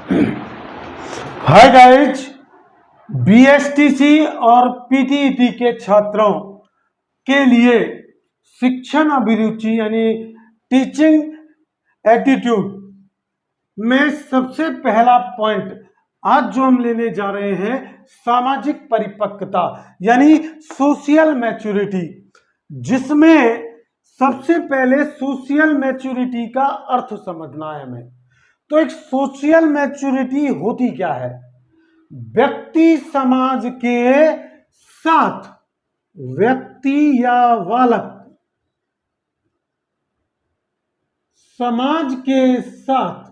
Hi guys, BSTC और PTET के छात्रों के लिए शिक्षण अभिरुचि यानी टीचिंग एटीट्यूड में सबसे पहला पॉइंट आज जो हम लेने जा रहे हैं, सामाजिक परिपक्वता यानी सोशल मैच्योरिटी, जिसमें सबसे पहले सोशल मैच्योरिटी का अर्थ समझना है हमें। तो एक सोशल मैच्योरिटी होती क्या है? व्यक्ति समाज के साथ, व्यक्ति या बालक समाज के साथ,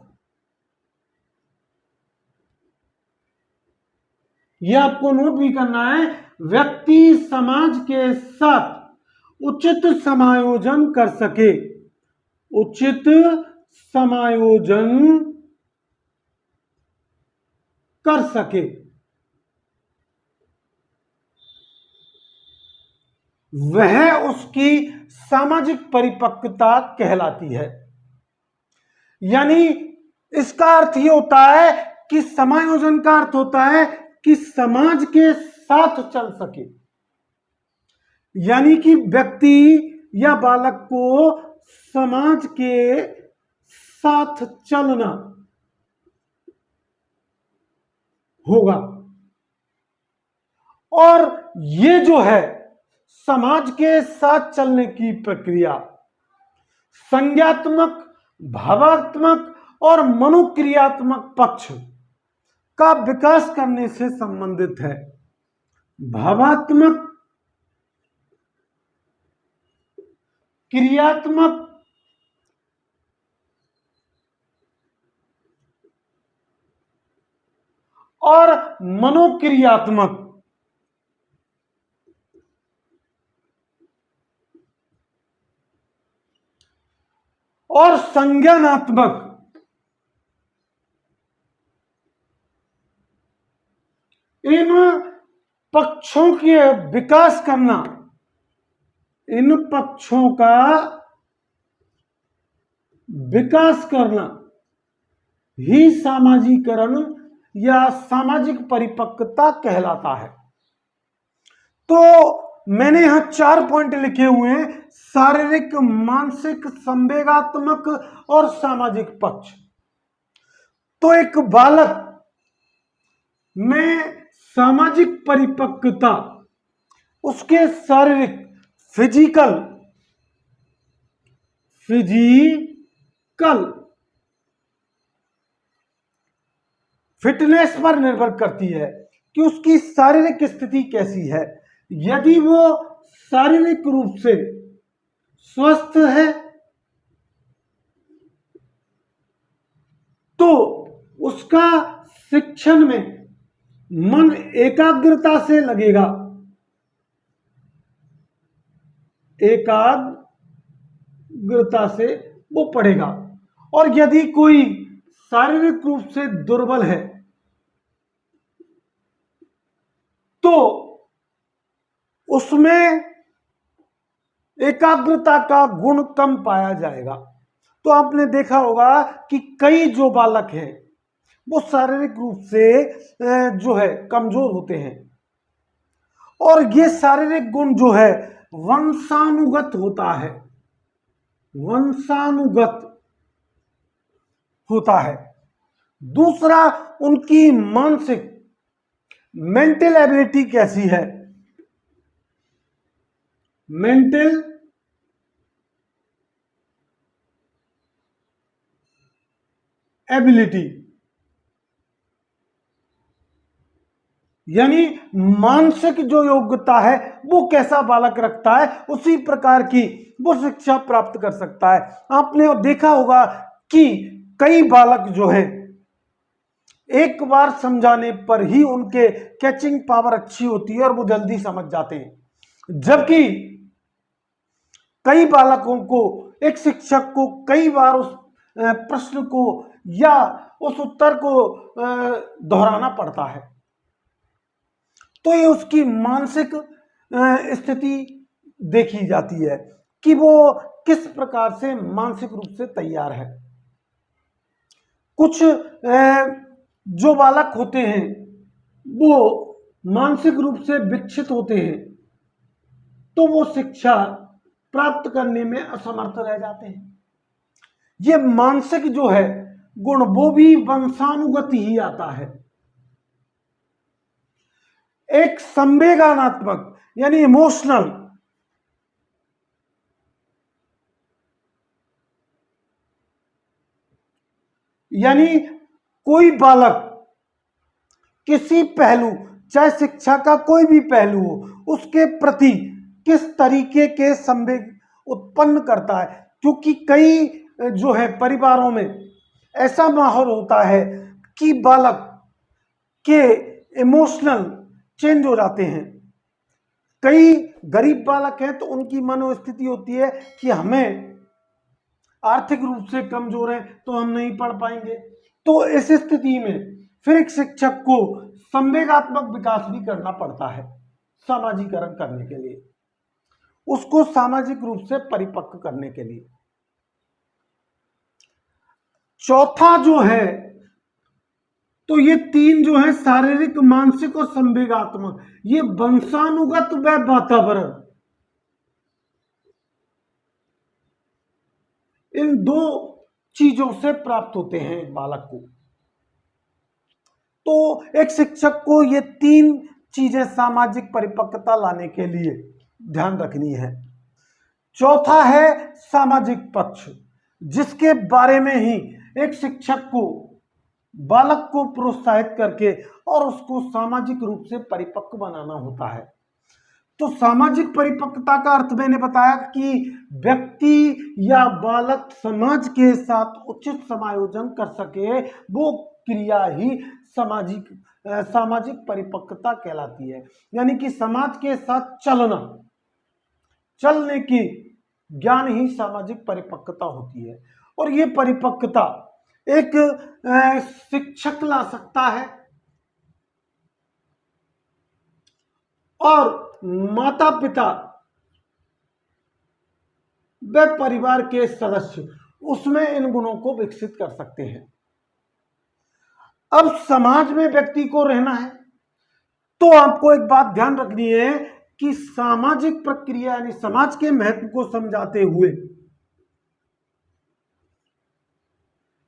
यह आपको नोट भी करना है, व्यक्ति समाज के साथ उचित समायोजन कर सके, उचित समायोजन कर सके, वह उसकी सामाजिक परिपक्वता कहलाती है। यानी इसका अर्थ यह होता है कि समायोजन का अर्थ होता है कि समाज के साथ चल सके, यानी कि व्यक्ति या बालक को समाज के साथ चलना होगा। और ये जो है समाज के साथ चलने की प्रक्रिया संज्ञात्मक, भावात्मक और मनोक्रियात्मक पक्ष का विकास करने से संबंधित है। भावात्मक, क्रियात्मक और मनोक्रियात्मक और संज्ञानात्मक, इन पक्षों के विकास करना, इन पक्षों का विकास करना ही सामाजिकरण या सामाजिक परिपक्वता कहलाता है। तो मैंने यहां 4 पॉइंट लिखे हुए हैं: शारीरिक, मानसिक, संवेगात्मक और सामाजिक पक्ष। तो एक बालक में सामाजिक परिपक्वता उसके शारीरिक, फिजिकल फिटनेस पर निर्भर करती है कि उसकी शारीरिक स्थिति कैसी है। यदि वो शारीरिक रूप से स्वस्थ है तो उसका शिक्षण में मन एकाग्रता से लगेगा, एकाग्रता से वो पढ़ेगा। और यदि कोई शारीरिक रूप से दुर्बल है तो उसमें एकाग्रता का गुण कम पाया जाएगा। तो आपने देखा होगा कि कई जो बालक हैं वो शारीरिक रूप से जो है कमजोर होते हैं, और ये शारीरिक गुण जो है वंशानुगत होता है, वंशानुगत होता है। दूसरा, उनकी मानसिक, मेंटल एबिलिटी कैसी है? मेंटल एबिलिटी यानी मानसिक जो योग्यता है वो कैसा बालक रखता है, उसी प्रकार की वो शिक्षा प्राप्त कर सकता है। आपने देखा होगा कि कई बालक जो है एक बार समझाने पर ही उनके कैचिंग पावर अच्छी होती है और वो जल्दी समझ जाते हैं, जबकि कई बालकों को एक शिक्षक को कई बार उस प्रश्न को या उस उत्तर को दोहराना पड़ता है। तो ये उसकी मानसिक स्थिति देखी जाती है कि वो किस प्रकार से मानसिक रूप से तैयार है। कुछ जो बालक होते हैं वो मानसिक रूप से विकसित होते हैं तो वो शिक्षा प्राप्त करने में असमर्थ रह जाते हैं। ये मानसिक जो है गुण वो भी वंशानुगत ही आता है। एक संवेदनात्मक यानी इमोशनल यानी कोई बालक किसी पहलू, चाहे शिक्षा का कोई भी पहलू हो, उसके प्रति किस तरीके के संवेग उत्पन्न करता है। क्योंकि कई जो है परिवारों में ऐसा माहौल होता है कि बालक के इमोशनल चेंज हो जाते हैं। कई गरीब बालक हैं तो उनकी मनोस्थिति होती है कि हमें आर्थिक रूप से कमजोर हैं तो हम नहीं पढ़ पाएंगे। तो इस स्थिति में फिर एक शिक्षक को संवेगात्मक विकास भी करना पड़ता है सामाजिकरण करने के लिए, उसको सामाजिक रूप से परिपक्व करने के लिए। चौथा जो है तो ये तीन जो है शारीरिक, मानसिक और संवेगात्मक, ये वंशानुगत व वातावरण, इन दो चीजों से प्राप्त होते हैं एक बालक को। तो एक शिक्षक को ये तीन चीजें सामाजिक परिपक्वता लाने के लिए ध्यान रखनी है। चौथा है सामाजिक पक्ष, जिसके बारे में ही एक शिक्षक को बालक को प्रोत्साहित करके और उसको सामाजिक रूप से परिपक्व बनाना होता है। तो सामाजिक परिपक्वता का अर्थ मैंने बताया कि व्यक्ति या बालक समाज के साथ उचित समायोजन कर सके, वो क्रिया ही सामाजिक परिपक्वता कहलाती है। यानी कि समाज के साथ चलने की ज्ञान ही सामाजिक परिपक्वता होती है। और ये परिपक्वता एक शिक्षक ला सकता है और माता पिता व परिवार के सदस्य उसमें इन गुणों को विकसित कर सकते हैं। अब समाज में व्यक्ति को रहना है तो आपको एक बात ध्यान रखनी है कि सामाजिक प्रक्रिया यानी समाज के महत्व को समझाते हुए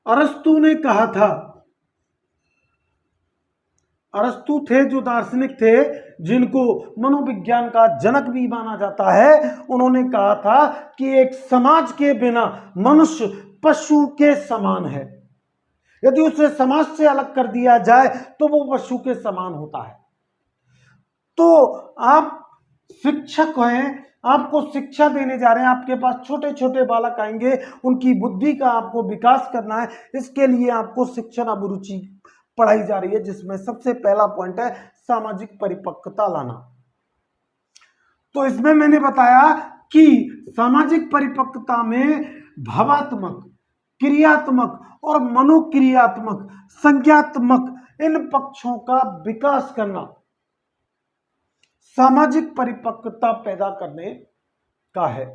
अरस्तु ने कहा था, अरस्तु थे जो दार्शनिक थे जिनको मनोविज्ञान का जनक भी माना जाता है, उन्होंने कहा था कि एक समाज के बिना मनुष्य पशु के समान है। यदि उसे समाज से अलग कर दिया जाए तो वो पशु के समान होता है। तो आप शिक्षक हैं, आपको शिक्षा देने जा रहे हैं, आपके पास छोटे छोटे बालक आएंगे, उनकी बुद्धि का आपको विकास करना है। इसके लिए आपको शिक्षण अभिरुचि पढ़ाई जा रही है, जिसमें सबसे पहला पॉइंट है सामाजिक परिपक्वता लाना। तो इसमें मैंने बताया कि सामाजिक परिपक्वता में भावात्मक, क्रियात्मक और मनोक्रियात्मक, संज्ञात्मक इन पक्षों का विकास करना सामाजिक परिपक्वता पैदा करने का है।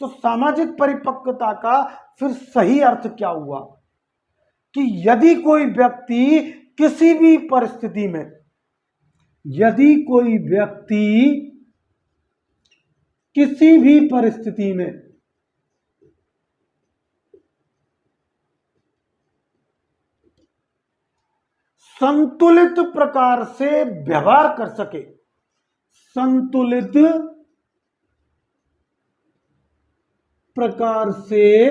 तो सामाजिक परिपक्वता का फिर सही अर्थ क्या हुआ कि यदि कोई व्यक्ति किसी भी परिस्थिति में, यदि कोई व्यक्ति किसी भी परिस्थिति में संतुलित प्रकार से व्यवहार कर सके, संतुलित प्रकार से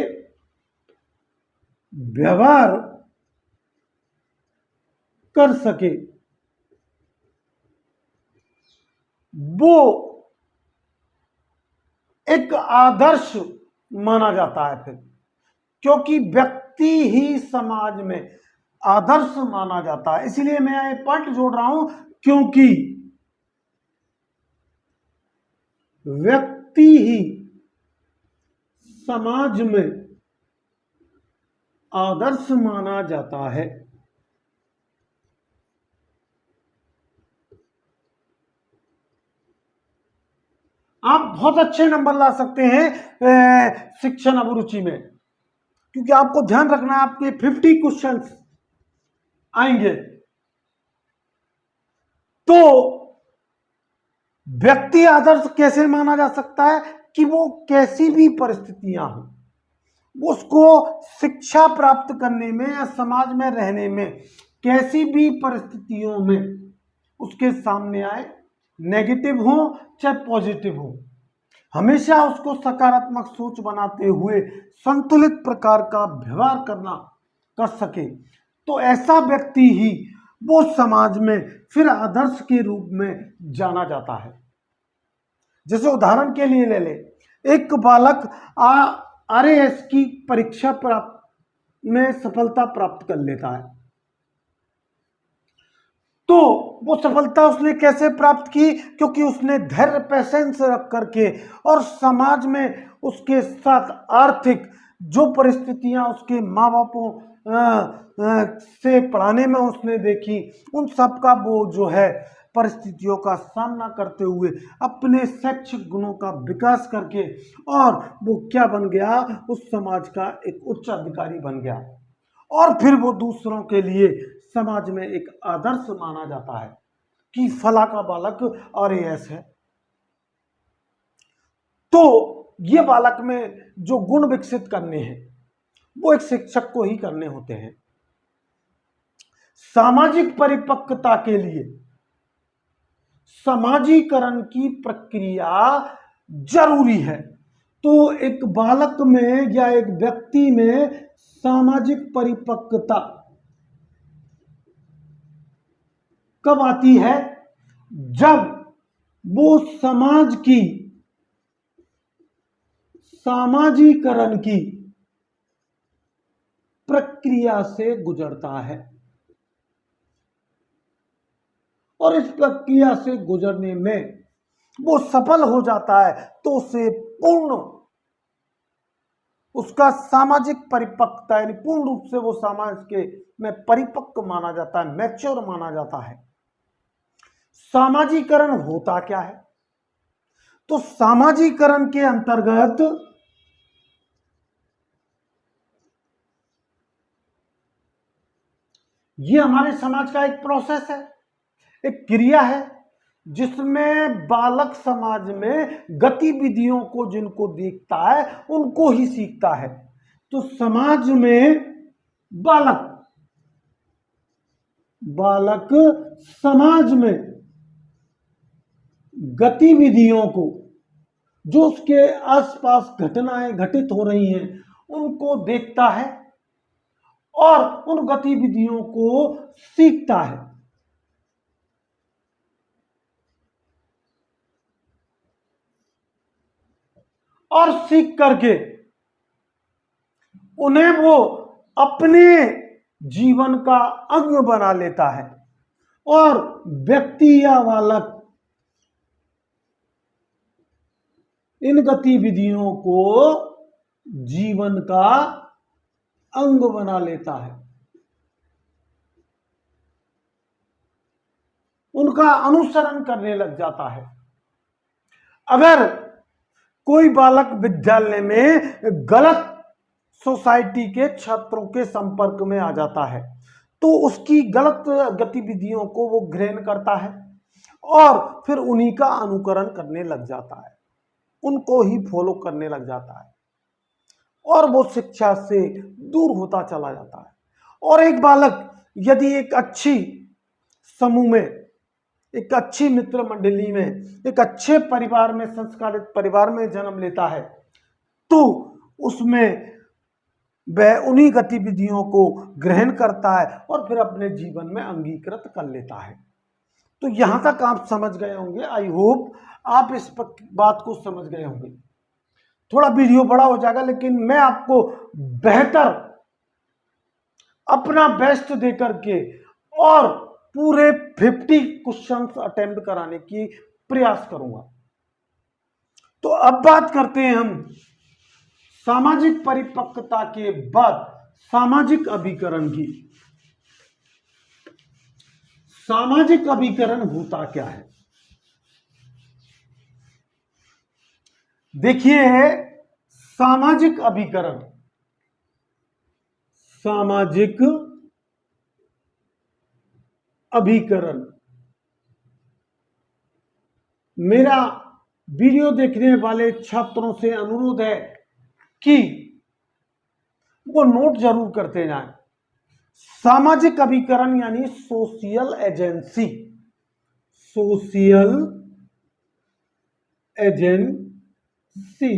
व्यवहार कर सके, वो एक आदर्श माना जाता है। फिर क्योंकि व्यक्ति ही समाज में आदर्श माना जाता है, इसलिए मैं ये पॉइंट जोड़ रहा हूं, क्योंकि व्यक्ति ही समाज में आदर्श माना जाता है। आप बहुत अच्छे नंबर ला सकते हैं शिक्षण अभिरुचि में, क्योंकि आपको ध्यान रखना है आपके 50 क्वेश्चंस आएंगे तो व्यक्ति आदर्श कैसे माना जा सकता है कि वो कैसी भी परिस्थितियां हो, उसको शिक्षा प्राप्त करने में या समाज में रहने में कैसी भी परिस्थितियों में उसके सामने आए, नेगेटिव हो चाहे पॉजिटिव हो, हमेशा उसको सकारात्मक सोच बनाते हुए संतुलित प्रकार का व्यवहार करना कर सके, तो ऐसा व्यक्ति ही वो समाज में फिर आदर्श के रूप में जाना जाता है। जैसे उदाहरण के लिए ले ले, एक बालक आरएएस की परीक्षा प्राप्त में सफलता प्राप्त कर लेता है, तो वो सफलता उसने कैसे प्राप्त की? क्योंकि उसने धैर्य, पेशेंस रख करके और समाज में उसके साथ आर्थिक जो परिस्थितियां उसके माँ बापों से पढ़ाने में उसने देखी, उन सब का वो जो है परिस्थितियों का सामना करते हुए अपने शैक्षिक गुणों का विकास करके और वो क्या बन गया? उस समाज का एक उच्च अधिकारी बन गया और फिर वो दूसरों के लिए समाज में एक आदर्श माना जाता है कि फला का बालक आरएएस है। तो ये बालक में जो गुण विकसित करने हैं वो एक शिक्षक को ही करने होते हैं। सामाजिक परिपक्वता के लिए समाजीकरण की प्रक्रिया जरूरी है। तो एक बालक में या एक व्यक्ति में सामाजिक परिपक्वता कब आती है? जब वो समाज की सामाजीकरण की प्रक्रिया से गुजरता है और इस प्रक्रिया से गुजरने में वो सफल हो जाता है, तो उसे पूर्ण उसका सामाजिक परिपक्वता यानी पूर्ण रूप से वो समाज के में परिपक्व माना जाता है, मैच्योर माना जाता है। सामाजीकरण होता क्या है? तो सामाजीकरण के अंतर्गत ये हमारे समाज का एक प्रोसेस है, एक क्रिया है, जिसमें बालक समाज में गतिविधियों को जिनको देखता है उनको ही सीखता है। तो समाज में बालक समाज में गतिविधियों को, जो उसके आसपास घटनाएं घटित हो रही हैं, उनको देखता है और उन गतिविधियों को सीखता है। और सीख करके उन्हें वो अपने जीवन का अंग बना लेता है और व्यक्ति या बालक इन गतिविधियों को जीवन का अंग बना लेता है, उनका अनुसरण करने लग जाता है। अगर कोई बालक विद्यालय में गलत सोसाइटी के छात्रों के संपर्क में आ जाता है, तो उसकी गलत गतिविधियों को वो ग्रहण करता है और फिर उन्हीं का अनुकरण करने लग जाता है, उनको ही फॉलो करने लग जाता है और वो शिक्षा से दूर होता चला जाता है। और एक बालक यदि एक अच्छी समूह में, एक अच्छी मित्र मंडली में, एक अच्छे परिवार में, संस्कारित परिवार में जन्म लेता है, तो उसमें वह उन्हीं गतिविधियों को ग्रहण करता है और फिर अपने जीवन में अंगीकृत कर लेता है। तो यहां तक आप समझ गए होंगे। आई होप आप इस बात को समझ गए होंगे। थोड़ा वीडियो बड़ा हो जाएगा, लेकिन मैं आपको बेहतर अपना बेस्ट दे करके और पूरे 50 क्वेश्चंस अटेम्प्ट कराने की प्रयास करूंगा। तो अब बात करते हैं हम सामाजिक परिपक्वता के बाद सामाजिक अभिकरण की। सामाजिक अभिकरण होता क्या है? देखिए, सामाजिक अभिकरण, सामाजिक अभिकरण मेरा वीडियो देखने वाले छात्रों से अनुरोध है कि वो नोट जरूर करते जाएं। सामाजिक अभिकरण यानी सोशल एजेंसी, सोशल एजेंसी।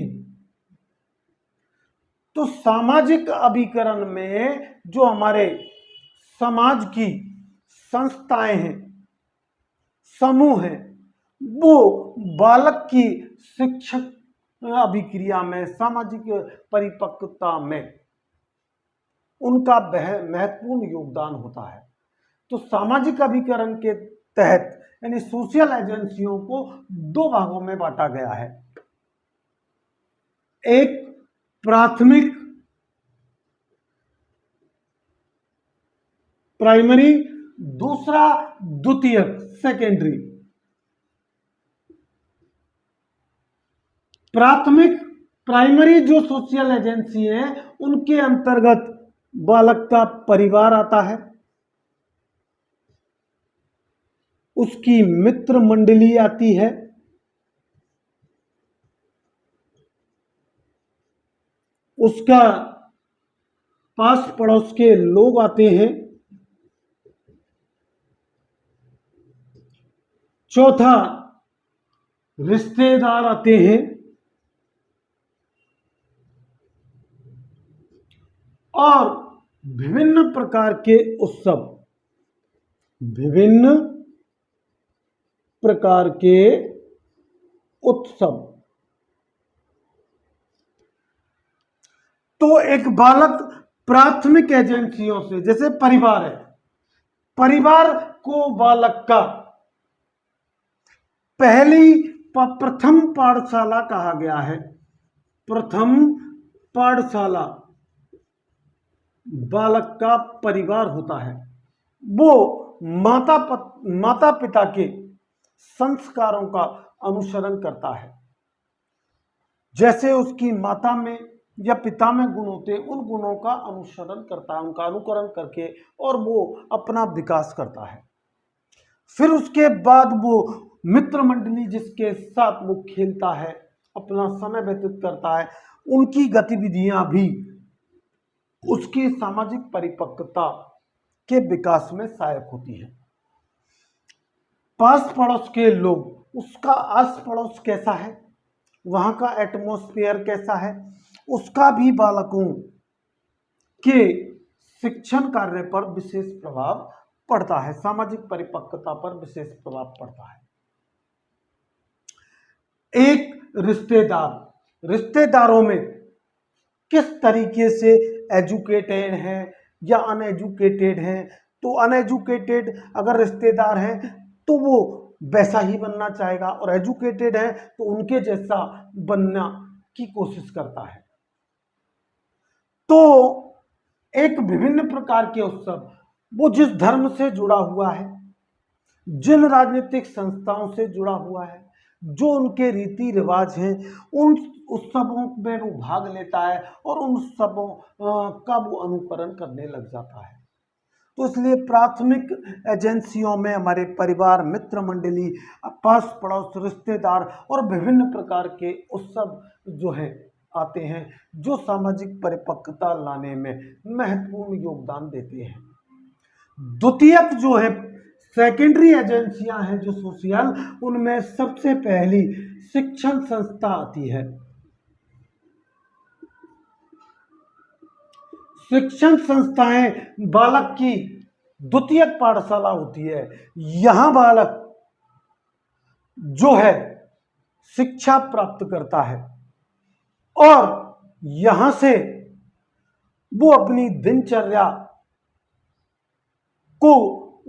तो सामाजिक अभिकरण में जो हमारे समाज की संस्थाएं हैं, समूह हैं, वो बालक की शिक्षक अभिक्रिया में, सामाजिक परिपक्वता में उनका महत्वपूर्ण योगदान होता है। तो सामाजिक अभिकरण के तहत यानी सोशल एजेंसियों को दो भागों में बांटा गया है, एक प्राथमिक प्राइमरी, दूसरा द्वितीयक सेकेंडरी। प्राथमिक प्राइमरी जो सोशल एजेंसी है उनके अंतर्गत बालक का परिवार आता है, उसकी मित्र मंडली आती है, उसका पास पड़ोस के लोग आते हैं, चौथा रिश्तेदार आते हैं, और विभिन्न प्रकार के उत्सव, विभिन्न प्रकार के उत्सव। तो एक बालक प्राथमिक एजेंसियों से, जैसे परिवार है, परिवार को बालक का प्रथम पाठशाला कहा गया है। प्रथम पाठशाला बालक का परिवार होता है। वो माता पिता के संस्कारों का अनुसरण करता है। जैसे उसकी माता में या पिता में गुण होते हैं, उन गुणों का अनुसरण करता है, उनका अनुकरण करके, और वो अपना विकास करता है। फिर उसके बाद वो मित्र मंडली जिसके साथ वो खेलता है, अपना समय व्यतीत करता है, उनकी गतिविधियां भी उसकी सामाजिक परिपक्वता के विकास में सहायक होती है। पास पड़ोस के लोग, उसका आस पड़ोस कैसा है, वहां का एटमॉस्फेयर कैसा है, उसका भी बालकों के शिक्षण कार्य पर विशेष प्रभाव पड़ता है, सामाजिक परिपक्वता पर विशेष प्रभाव पड़ता है। एक रिश्तेदार, रिश्तेदारों में किस तरीके से एजुकेटेड हैं या अनएजुकेटेड हैं। तो अनएजुकेटेड अगर रिश्तेदार हैं तो वो वैसा ही बनना चाहेगा, और एजुकेटेड है तो उनके जैसा बनना की कोशिश करता है। तो एक विभिन्न प्रकार के उत्सव, वो जिस धर्म से जुड़ा हुआ है, जिन राजनीतिक संस्थाओं से जुड़ा हुआ है, जो उनके रीति रिवाज हैं, उन उत्सवों में वो भाग लेता है और उन उत्सवों का वो अनुकरण करने लग जाता है। तो इसलिए प्राथमिक एजेंसियों में हमारे परिवार, मित्र मंडली, पास पड़ोस, रिश्तेदार और विभिन्न प्रकार के उत्सव जो है आते हैं, जो सामाजिक परिपक्वता लाने में महत्वपूर्ण योगदान देते हैं। द्वितीयक जो है सेकेंडरी एजेंसियां हैं जो सोशल, उनमें सबसे पहली शिक्षण संस्था आती है। शिक्षण संस्थाएं बालक की द्वितीयक पाठशाला होती है। यहां बालक जो है शिक्षा प्राप्त करता है और यहां से वो अपनी दिनचर्या को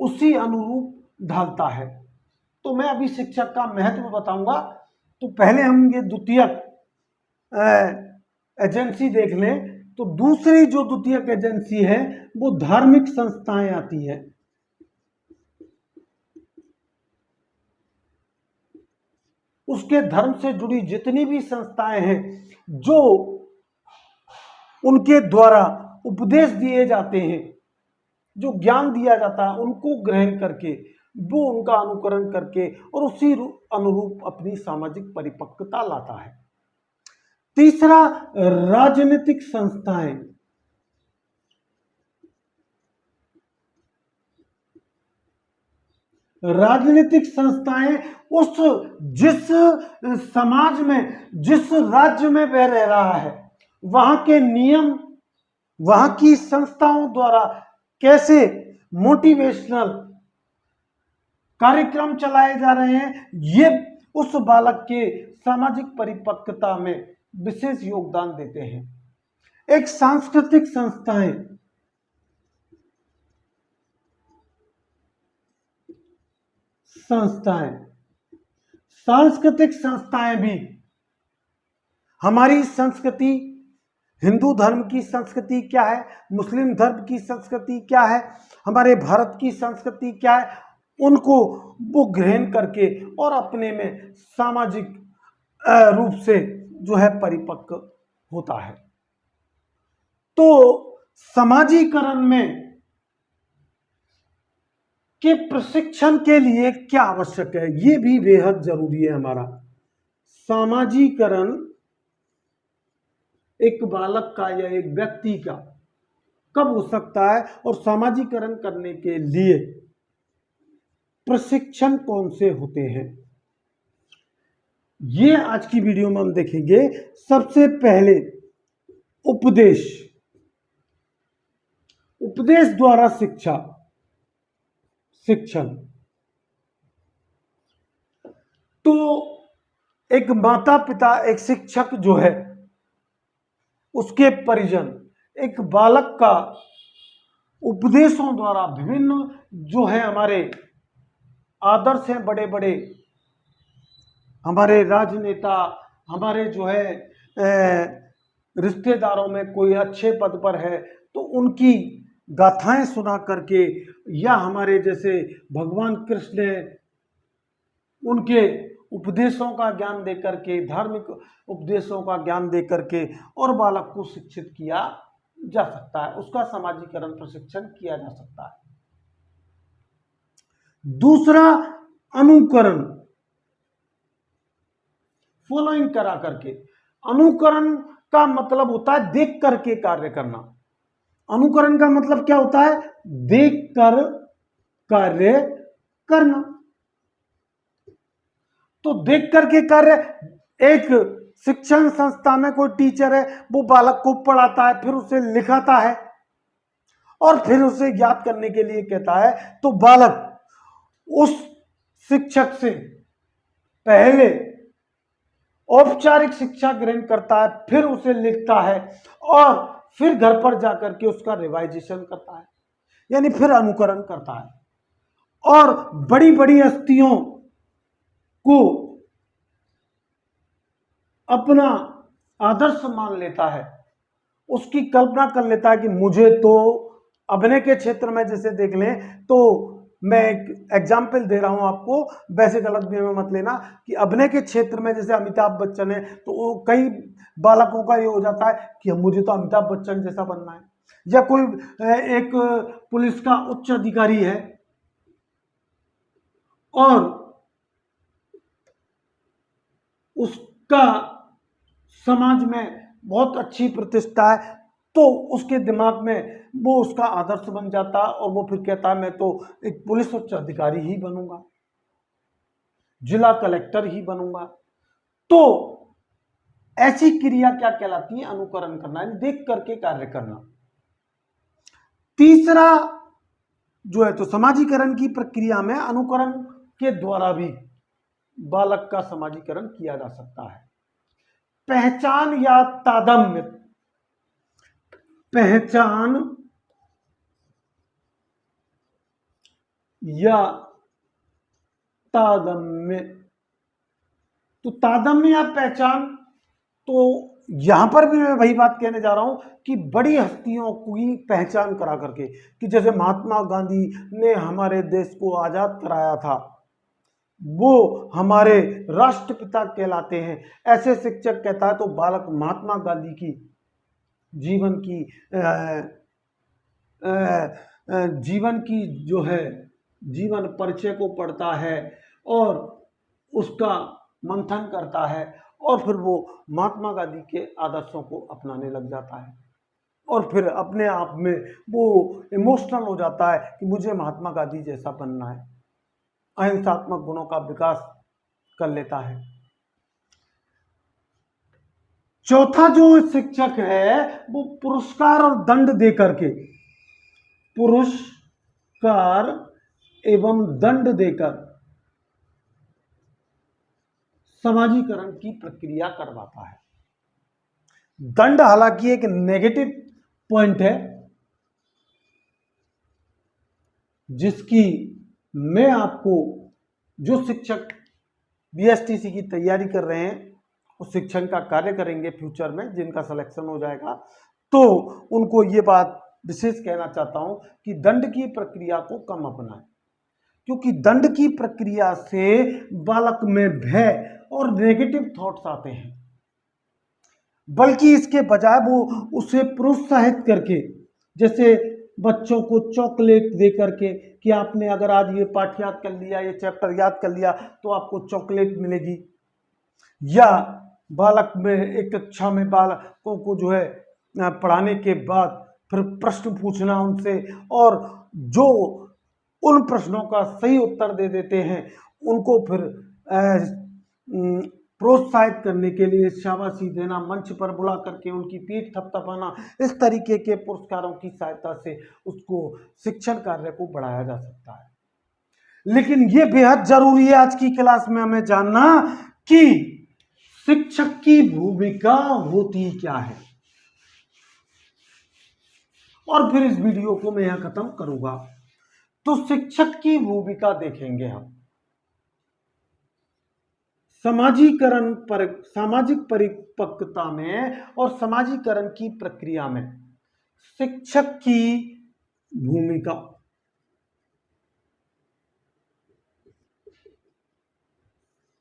उसी अनुरूप ढालता है। तो मैं अभी शिक्षक का महत्व बताऊंगा। तो पहले हम ये द्वितीयक एजेंसी देख लें। तो दूसरी जो द्वितीयक एजेंसी है वो धार्मिक संस्थाएं आती है। उसके धर्म से जुड़ी जितनी भी संस्थाएं हैं, जो उनके द्वारा उपदेश दिए जाते हैं, जो ज्ञान दिया जाता है, उनको ग्रहण करके वो उनका अनुकरण करके और उसी अनुरूप अपनी सामाजिक परिपक्वता लाता है। तीसरा, राजनीतिक संस्थाएं। राजनीतिक संस्थाएं उस जिस समाज में, जिस राज्य में वह रह रहा है, वहां के नियम, वहां की संस्थाओं द्वारा कैसे मोटिवेशनल कार्यक्रम चलाए जा रहे हैं, ये उस बालक के सामाजिक परिपक्वता में विशेष योगदान देते हैं। एक सांस्कृतिक संस्थाएं, सांस्कृतिक संस्थाएं भी हमारी संस्कृति, हिंदू धर्म की संस्कृति क्या है, मुस्लिम धर्म की संस्कृति क्या है, हमारे भारत की संस्कृति क्या है, उनको वो ग्रहण करके और अपने में सामाजिक रूप से जो है परिपक्व होता है। तो समाजीकरण में के प्रशिक्षण के लिए क्या आवश्यक है, ये भी बेहद जरूरी है। हमारा समाजीकरण एक बालक का या एक व्यक्ति का कब हो सकता है और समाजीकरण करने के लिए प्रशिक्षण कौन से होते हैं, ये आज की वीडियो में हम देखेंगे। सबसे पहले उपदेश, उपदेश द्वारा शिक्षण। तो एक माता पिता, एक शिक्षक जो है, उसके परिजन एक बालक का उपदेशों द्वारा, विभिन्न जो है हमारे आदर्श हैं, बड़े बड़े हमारे राजनेता, हमारे जो है रिश्तेदारों में कोई अच्छे पद पर है तो उनकी गाथाएं सुना करके, या हमारे जैसे भगवान कृष्ण है, उनके उपदेशों का ज्ञान दे करके, धार्मिक उपदेशों का ज्ञान दे करके और बालक को शिक्षित किया जा सकता है, उसका समाजीकरण प्रशिक्षण किया जा सकता है। दूसरा, अनुकरण, फॉलोइंग करा करके। अनुकरण का मतलब होता है देख करके कार्य करना। अनुकरण का मतलब क्या होता है, देख कर कार्य करना। तो देख करके कार्य, एक शिक्षण संस्था में कोई टीचर है, वो बालक को पढ़ाता है, फिर उसे लिखाता है और फिर उसे याद करने के लिए कहता है, तो बालक उस शिक्षक से पहले औपचारिक शिक्षा ग्रहण करता है, फिर उसे लिखता है और फिर घर पर जाकर के उसका रिवाइजेशन करता है, यानी फिर अनुकरण करता है और बड़ी बड़ी हस्तियों को अपना आदर्श मान लेता है, उसकी कल्पना कर लेता है कि मुझे तो अभिनय के क्षेत्र में, जैसे देख लें तो मैं एक एग्जाम्पल दे रहा हूं आपको, वैसे गलत भी में मत लेना, कि अभिनय के क्षेत्र में जैसे अमिताभ बच्चन है, तो वो कई बालकों का ये हो जाता है कि मुझे तो अमिताभ बच्चन जैसा बनना है, या कोई एक पुलिस का उच्च अधिकारी है और उसका समाज में बहुत अच्छी प्रतिष्ठा है, तो उसके दिमाग में वो उसका आदर्श बन जाता है और वो फिर कहता है मैं तो एक पुलिस उच्च अधिकारी ही बनूंगा, जिला कलेक्टर ही बनूंगा। तो ऐसी क्रिया क्या कहलाती है, अनुकरण करना, यानी देख करके कार्य करना। तीसरा जो है, तो समाजीकरण की प्रक्रिया में अनुकरण के द्वारा भी बालक का समाजीकरण किया जा सकता है। पहचान या तादात्म्य, पहचान या तादात्म्य, तो तादात्म्य या पहचान, तो यहां पर भी मैं वही बात कहने जा रहा हूं कि बड़ी हस्तियों की पहचान करा करके, कि जैसे महात्मा गांधी ने हमारे देश को आजाद कराया था, वो हमारे राष्ट्रपिता कहलाते हैं, ऐसे शिक्षक कहता है, तो बालक महात्मा गांधी की जीवन की जो है जीवन परिचय को पढ़ता है और उसका मंथन करता है और फिर वो महात्मा गांधी के आदर्शों को अपनाने लग जाता है और फिर अपने आप में वो इमोशनल हो जाता है कि मुझे महात्मा गांधी जैसा बनना है, अहिंसात्मक गुणों का विकास कर लेता है। चौथा जो शिक्षक है वो पुरस्कार और दंड दे करके, पुरस्कार एवं दंड देकर समाजीकरण की प्रक्रिया करवाता है। दंड हालांकि एक नेगेटिव पॉइंट है जिसकी मैं आपको, जो शिक्षक बीएसटीसी की तैयारी कर रहे हैं, उस शिक्षण का कार्य करेंगे फ्यूचर में, जिनका सिलेक्शन हो जाएगा, तो उनको ये बात विशेष कहना चाहता हूं कि दंड की प्रक्रिया को कम अपनाएं, क्योंकि दंड की प्रक्रिया से बालक में भय और नेगेटिव थॉट्स आते हैं, बल्कि इसके बजाय वो उसे प्रोत्साहित करके, जैसे बच्चों को चॉकलेट दे करके कि आपने अगर आज ये पाठ याद कर लिया, ये चैप्टर याद कर लिया तो आपको चॉकलेट मिलेगी, या बालक में एक कक्षा में बालकों को जो है पढ़ाने के बाद फिर प्रश्न पूछना उनसे, और जो उन प्रश्नों का सही उत्तर दे देते हैं उनको फिर प्रोत्साहित करने के लिए शाबाशी देना, मंच पर बुला करके उनकी पीठ थपथपाना, इस तरीके के पुरस्कारों की सहायता से उसको शिक्षण कार्य को बढ़ाया जा सकता है। लेकिन ये बेहद जरूरी है आज की क्लास में हमें जानना कि शिक्षक की भूमिका होती क्या है, और फिर इस वीडियो को मैं यहां खत्म करूंगा। तो शिक्षक की भूमिका देखेंगे हम समाजीकरण पर, सामाजिक परिपक्वता में और समाजीकरण की प्रक्रिया में शिक्षक की भूमिका।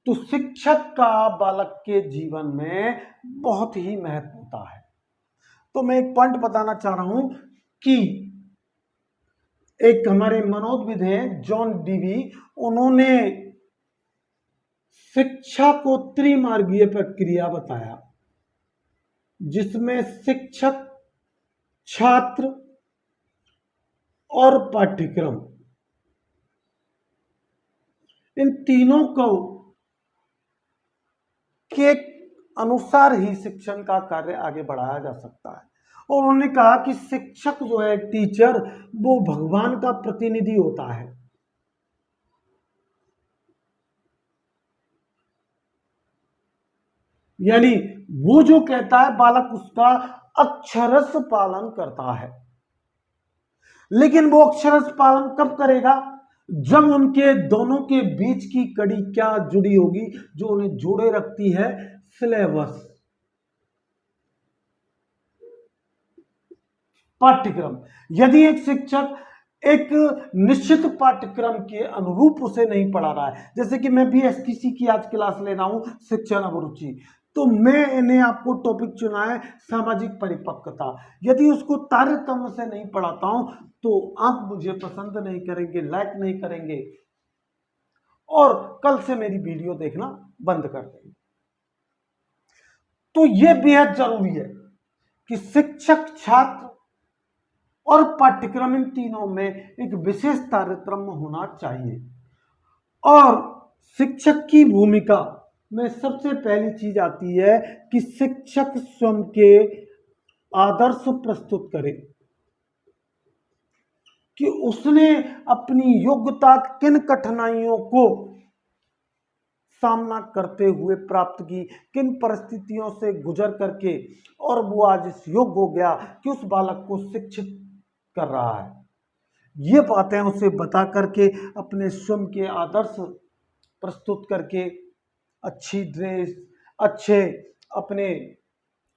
तो शिक्षक का बालक के जीवन में बहुत ही महत्व होता है। तो मैं एक पॉइंट बताना चाह रहा हूं कि एक हमारे मनोविद हैं जॉन डीवी, उन्होंने शिक्षा को त्रिमार्गीय प्रक्रिया बताया, जिसमें शिक्षक, छात्र और पाठ्यक्रम, इन तीनों को के अनुसार ही शिक्षण का कार्य आगे बढ़ाया जा सकता है। और उन्होंने कहा कि शिक्षक जो है, टीचर, वो भगवान का प्रतिनिधि होता है। यानी वो जो कहता है बालक उसका अक्षरश पालन करता है। लेकिन वो अक्षरश पालन कब करेगा? जब उनके दोनों के बीच की कड़ी क्या जुड़ी होगी, जो उन्हें जोड़े रखती है, सिलेबस, पाठ्यक्रम। यदि एक शिक्षक एक निश्चित पाठ्यक्रम के अनुरूप उसे नहीं पढ़ा रहा है, जैसे कि मैं भी एसटीसी की आज क्लास ले रहा हूं, शिक्षण अभिरुचि, तो मैंने आपको टॉपिक चुना है सामाजिक परिपक्वता। यदि उसको तारतम्य से नहीं पढ़ाता हूं तो आप मुझे पसंद नहीं करेंगे, लाइक नहीं करेंगे और कल से मेरी वीडियो देखना बंद कर देंगे। तो यह बेहद जरूरी है कि शिक्षक, छात्र और पाठ्यक्रम, इन तीनों में एक विशेष तारतम्य होना चाहिए। और शिक्षक की भूमिका में सबसे पहली चीज आती है कि शिक्षक स्वयं के आदर्श प्रस्तुत करे कि उसने अपनी योग्यता किन कठिनाइयों को सामना करते हुए प्राप्त की, किन परिस्थितियों से गुजर करके, और वो आज इस योग्य हो गया कि उस बालक को शिक्षित कर रहा है। ये बातें उसे बता करके, अपने स्वयं के आदर्श प्रस्तुत करके, अच्छी ड्रेस, अच्छे अपने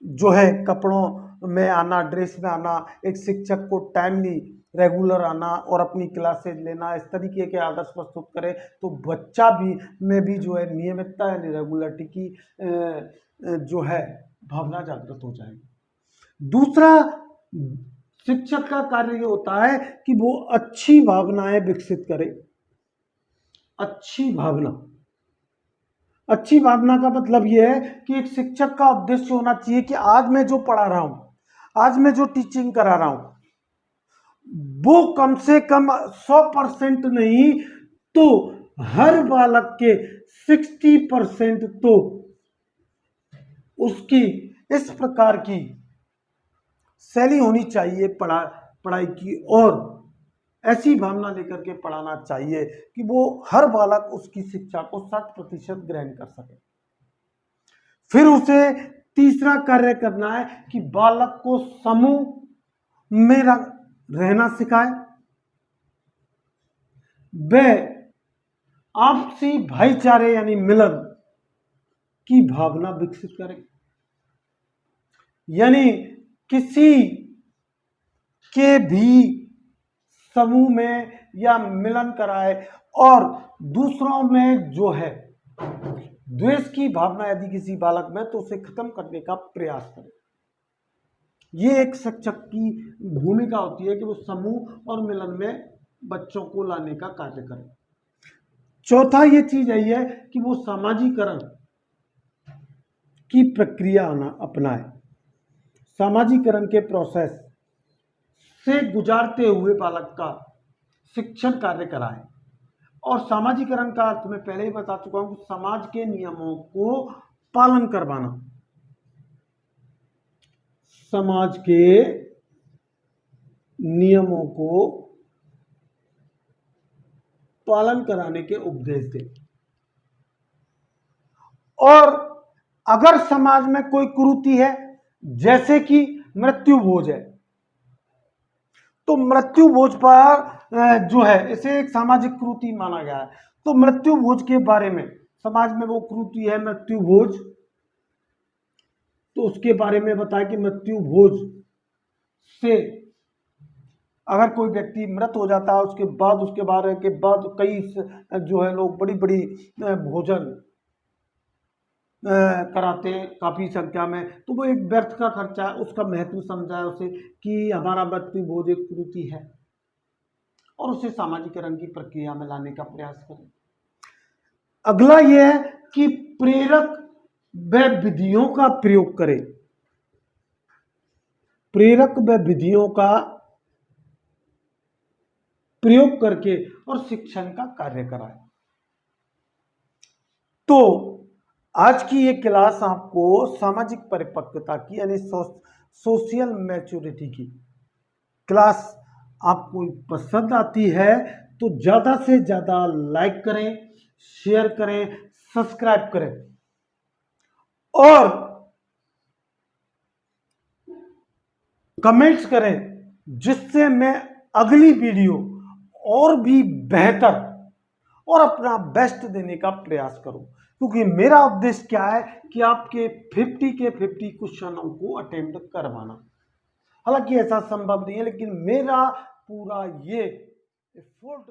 जो है कपड़ों में आना, ड्रेस में आना, एक शिक्षक को टाइमली रेगुलर आना और अपनी क्लासेज लेना, इस तरीके के आदर्श प्रस्तुत करें तो बच्चा भी में भी जो है नियमितता यानी रेगुलरिटी की जो है भावना जागृत हो जाएगी। दूसरा शिक्षक का कार्य ये होता है कि वो अच्छी भावनाएं विकसित करे, अच्छी भावना। अच्छी भावना का मतलब यह है कि एक शिक्षक का उद्देश्य होना चाहिए कि आज मैं जो पढ़ा रहा हूं, आज मैं जो टीचिंग करा रहा हूं, वो कम से कम 100% नहीं तो हर बालक के 60% तो उसकी इस प्रकार की शैली होनी चाहिए पढ़ाई की, और ऐसी भावना लेकर के पढ़ाना चाहिए कि वो हर बालक उसकी शिक्षा को 60% ग्रहण कर सके। फिर उसे तीसरा कार्य करना है कि बालक को समूह में रहना सिखाए, वह आपसी भाईचारे यानी मिलन की भावना विकसित करे, यानी किसी के भी समूह में या मिलन कराए, और दूसरों में जो है द्वेष की भावना यदि किसी बालक में, तो उसे खत्म करने का प्रयास करें। ये एक शिक्षक की भूमिका होती है कि वो समूह और मिलन में बच्चों को लाने का कार्य करें। चौथा ये चीज यही है कि वो सामाजिकरण की प्रक्रिया अपनाए, सामाजिकरण के प्रोसेस से गुजारते हुए बालक का शिक्षण कार्य कराए। और सामाजिकरण का अर्थ मैं पहले ही बता चुका हूं कि समाज के नियमों को पालन करवाना, समाज के नियमों को पालन कराने के उपदेश दे। और अगर समाज में कोई कुरीति है, जैसे कि मृत्यु भोज है, तो मृत्यु भोज पर जो है इसे एक सामाजिक कुरीति माना गया है। तो मृत्यु भोज के बारे में, समाज में वो कुरीति है मृत्यु भोज, तो उसके बारे में बताया कि मृत्यु भोज से अगर कोई व्यक्ति मृत हो जाता है, उसके बारे के बाद कई जो है लोग बड़ी बड़ी भोजन कराते हैं काफी संख्या में, तो वो एक व्यर्थ का खर्चा है, उसका महत्व समझाए उसे कि हमारा मृत्यु भोज एक कुरीति है, और उसे सामाजिकरण की प्रक्रिया में लाने का प्रयास करें। अगला यह है कि प्रेरक व विधियों का प्रयोग करें, प्रेरक व विधियों का प्रयोग करके और शिक्षण का कार्य कराए। तो आज की ये क्लास आपको सामाजिक परिपक्वता की यानी सोशल मैच्योरिटी की क्लास आपको पसंद आती है तो ज़्यादा से ज़्यादा लाइक करें, शेयर करें, सब्सक्राइब करें, और कमेंट्स करें, जिससे मैं अगली वीडियो और भी बेहतर और अपना बेस्ट देने का प्रयास करूं। क्योंकि मेरा उद्देश्य क्या है कि आपके 50 के 50 क्वेश्चनों को अटेम्प्ट करवाना। हालांकि ऐसा संभव नहीं है, लेकिन मेरा पूरा ये एफर्ट